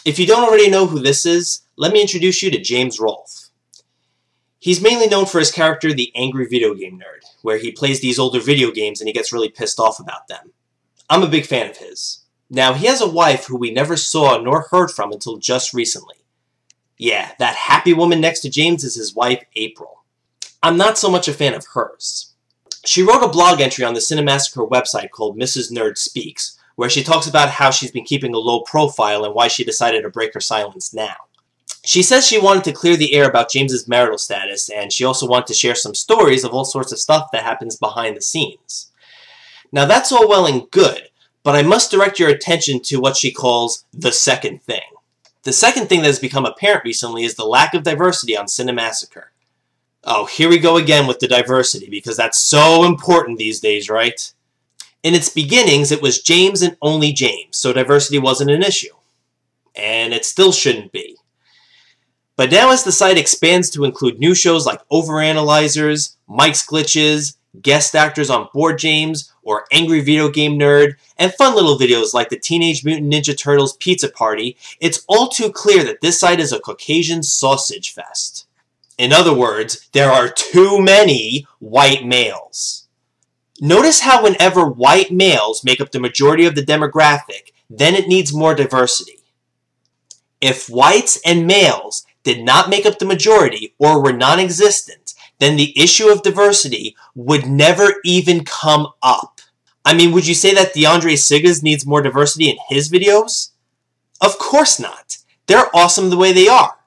If you don't already know who this is, let me introduce you to James Rolfe. He's mainly known for his character, the angry video game nerd, where he plays these older video games and he gets really pissed off about them. I'm a big fan of his. Now, he has a wife who we never saw nor heard from until just recently. Yeah, that happy woman next to James is his wife, April. I'm not so much a fan of hers. She wrote a blog entry on the Cinemassacre website called Mrs. Nerd Speaks, where she talks about how she's been keeping a low profile and why she decided to break her silence now. She says she wanted to clear the air about James's marital status, and she also wanted to share some stories of all sorts of stuff that happens behind the scenes. Now that's all well and good, but I must direct your attention to what she calls the second thing. The second thing that has become apparent recently is the lack of diversity on Cinemassacre. Oh, here we go again with the diversity, because that's so important these days, right? In its beginnings, it was James and only James, so diversity wasn't an issue. And it still shouldn't be. But now as the site expands to include new shows like Overanalyzers, Mike's Glitches, guest actors on Board James, or Angry Video Game Nerd, and fun little videos like the Teenage Mutant Ninja Turtles Pizza Party, it's all too clear that this site is a Caucasian sausage fest. In other words, there are too many white males. Notice how whenever white males make up the majority of the demographic, then it needs more diversity. If whites and males did not make up the majority or were non-existent, then the issue of diversity would never even come up. I mean, would you say that DeAndre Sigas needs more diversity in his videos? Of course not. They're awesome the way they are.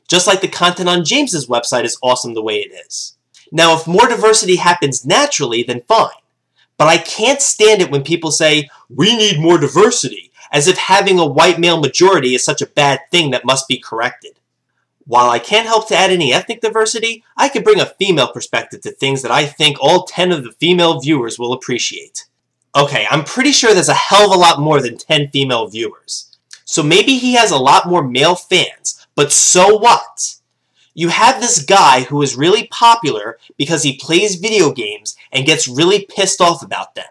Just like the content on James's website is awesome the way it is. Now, if more diversity happens naturally, then fine. But I can't stand it when people say, we need more diversity, as if having a white male majority is such a bad thing that must be corrected. While I can't help to add any ethnic diversity, I can bring a female perspective to things that I think all 10 of the female viewers will appreciate. Okay, I'm pretty sure there's a hell of a lot more than 10 female viewers. So maybe he has a lot more male fans, but so what? You have this guy who is really popular because he plays video games and gets really pissed off about them.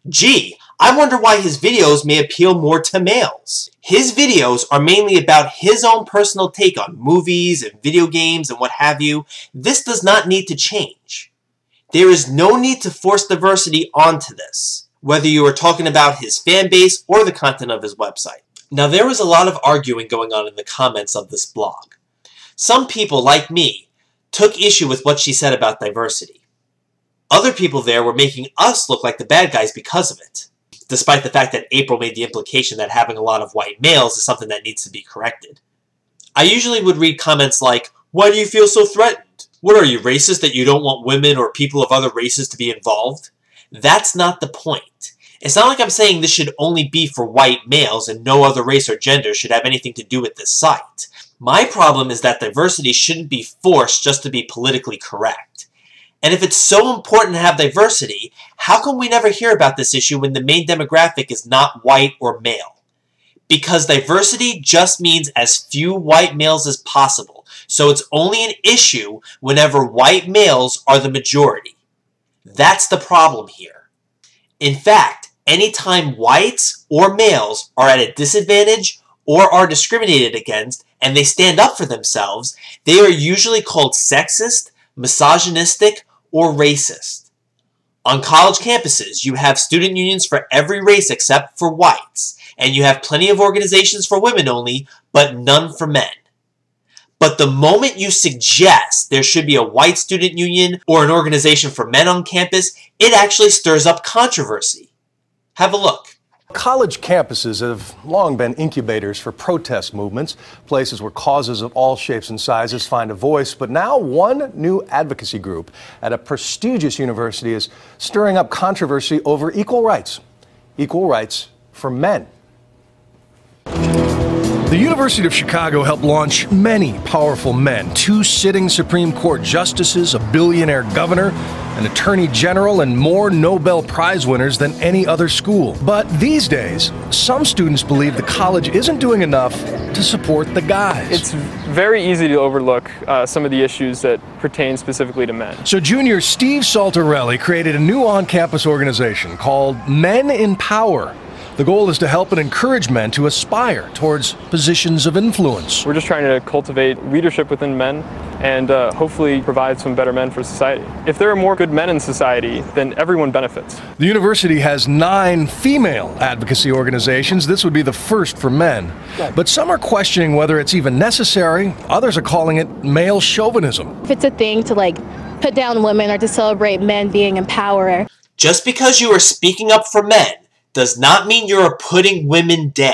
Gee, I wonder why his videos may appeal more to males. His videos are mainly about his own personal take on movies and video games and what have you. This does not need to change. There is no need to force diversity onto this, whether you are talking about his fan base or the content of his website. Now, there was a lot of arguing going on in the comments of this blog. Some people, like me, took issue with what she said about diversity. Other people there were making us look like the bad guys because of it, despite the fact that April made the implication that having a lot of white males is something that needs to be corrected. I usually would read comments like, why do you feel so threatened? What are you, racist that you don't want women or people of other races to be involved? That's not the point. It's not like I'm saying this should only be for white males and no other race or gender should have anything to do with this site. My problem is that diversity shouldn't be forced just to be politically correct. And if it's so important to have diversity, how come we never hear about this issue when the main demographic is not white or male? Because diversity just means as few white males as possible, so it's only an issue whenever white males are the majority. That's the problem here. In fact, anytime whites or males are at a disadvantage or are discriminated against and they stand up for themselves, they are usually called sexist, misogynistic, or racist. On college campuses, you have student unions for every race except for whites, and you have plenty of organizations for women only, but none for men. But the moment you suggest there should be a white student union or an organization for men on campus, it actually stirs up controversy. Have a look. College campuses have long been incubators for protest movements, places where causes of all shapes and sizes find a voice. But now one new advocacy group at a prestigious university is stirring up controversy over equal rights for men. The University of Chicago helped launch many powerful men, 2 sitting Supreme Court justices, a billionaire governor, an attorney general, and more Nobel Prize winners than any other school. But these days, some students believe the college isn't doing enough to support the guys. It's very easy to overlook some of the issues that pertain specifically to men. So junior Steve Saltarelli created a new on-campus organization called Men in Power, The goal is to help and encourage men to aspire towards positions of influence. We're just trying to cultivate leadership within men and hopefully provide some better men for society. If there are more good men in society, then everyone benefits. The university has 9 female advocacy organizations. This would be the first for men. But some are questioning whether it's even necessary. Others are calling it male chauvinism. If it's a thing to put down women or to celebrate men being in power. Just because you are speaking up for men does not mean you're putting women down.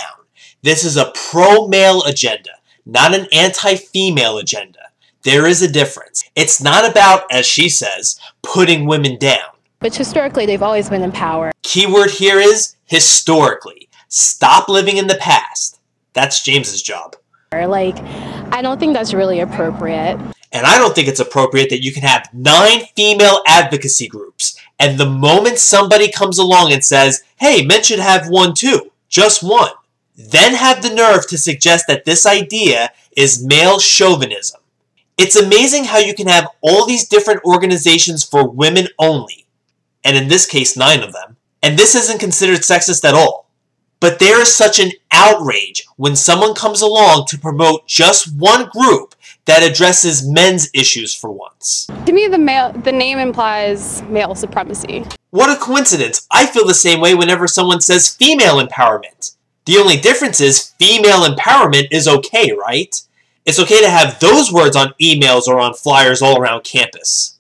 This is a pro-male agenda, not an anti-female agenda. There is a difference. It's not about, as she says, putting women down. But historically, they've always been in power. Keyword here is historically. Stop living in the past. That's James's job. I don't think that's really appropriate. And I don't think it's appropriate that you can have 9 female advocacy groups, and the moment somebody comes along and says, hey, men should have one too, just one, then have the nerve to suggest that this idea is male chauvinism. It's amazing how you can have all these different organizations for women only, and in this case 9 of them, and this isn't considered sexist at all. But there is such an outrage when someone comes along to promote just one group that addresses men's issues for once. To me, the name implies male supremacy. What a coincidence. I feel the same way whenever someone says female empowerment. The only difference is female empowerment is okay, right? It's okay to have those words on emails or on flyers all around campus.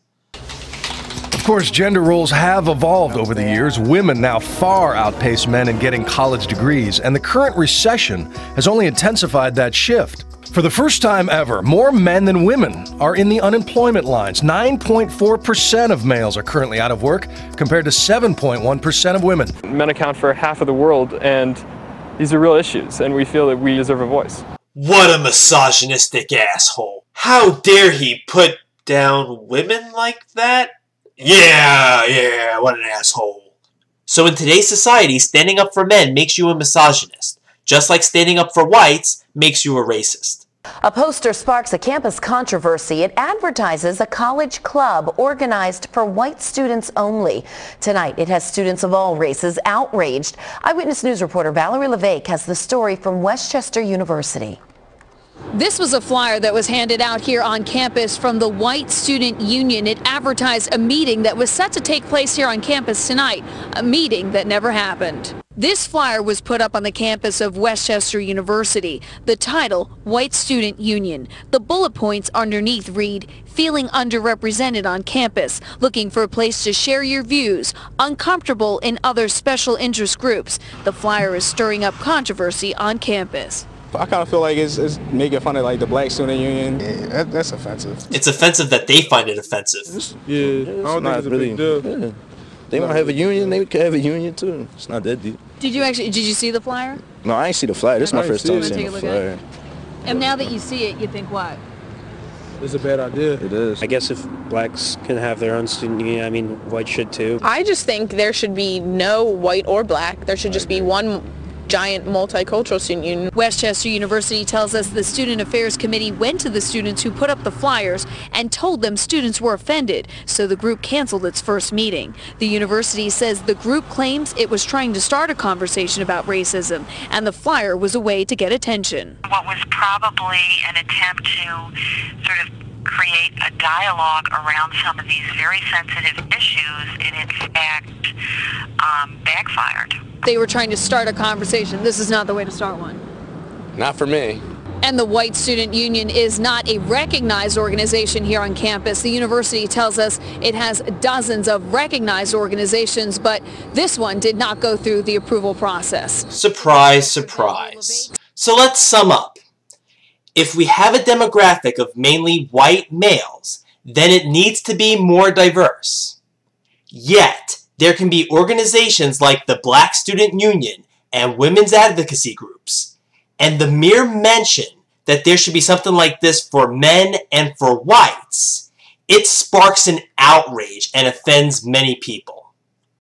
Of course, gender roles have evolved over the years. Women now far outpace men in getting college degrees, and the current recession has only intensified that shift. For the first time ever, more men than women are in the unemployment lines. 9.4% of males are currently out of work, compared to 7.1% of women. Men account for half of the world, and these are real issues, and we feel that we deserve a voice. What a misogynistic asshole. How dare he put down women like that? Yeah, what an asshole. So in today's society, standing up for men makes you a misogynist, just like standing up for whites makes you a racist. A poster sparks a campus controversy. It advertises a college club organized for white students only. Tonight, it has students of all races outraged. Eyewitness News reporter Valerie LeVake has the story from Westchester University. This was a flyer that was handed out here on campus from the White Student Union. It advertised a meeting that was set to take place here on campus tonight, a meeting that never happened. This flyer was put up on the campus of Westchester University. The title, White Student Union. The bullet points underneath read, feeling underrepresented on campus, looking for a place to share your views, uncomfortable in other special interest groups. The flyer is stirring up controversy on campus. I kind of feel like it's making fun of the Black Student Union. Yeah, that's offensive. It's offensive that they find it offensive. Yeah, I don't think it's a big deal. Yeah. They want to have a union, they could have a union too. It's not that deep. Did you see the flyer? No, I ain't see the flyer. This is my first time seeing the flyer. And now that you see it, you think what? It's a bad idea. It is. I guess if blacks can have their own student union, I mean, whites should too. I just think there should be no white or black. There should just be one giant multicultural student union. Westchester University tells us the Student Affairs Committee went to the students who put up the flyers and told them students were offended, so the group canceled its first meeting. The university says the group claims it was trying to start a conversation about racism, and the flyer was a way to get attention. What was probably an attempt to sort of create a dialogue around some of these very sensitive issues, and in fact backfired. They were trying to start a conversation. This is not the way to start one. Not for me. And the White Student Union is not a recognized organization here on campus. The university tells us it has dozens of recognized organizations, but this one did not go through the approval process. Surprise, surprise. So let's sum up. If we have a demographic of mainly white males, then it needs to be more diverse. Yet, there can be organizations like the Black Student Union and women's advocacy groups, and the mere mention that there should be something like this for men and for whites, it sparks an outrage and offends many people.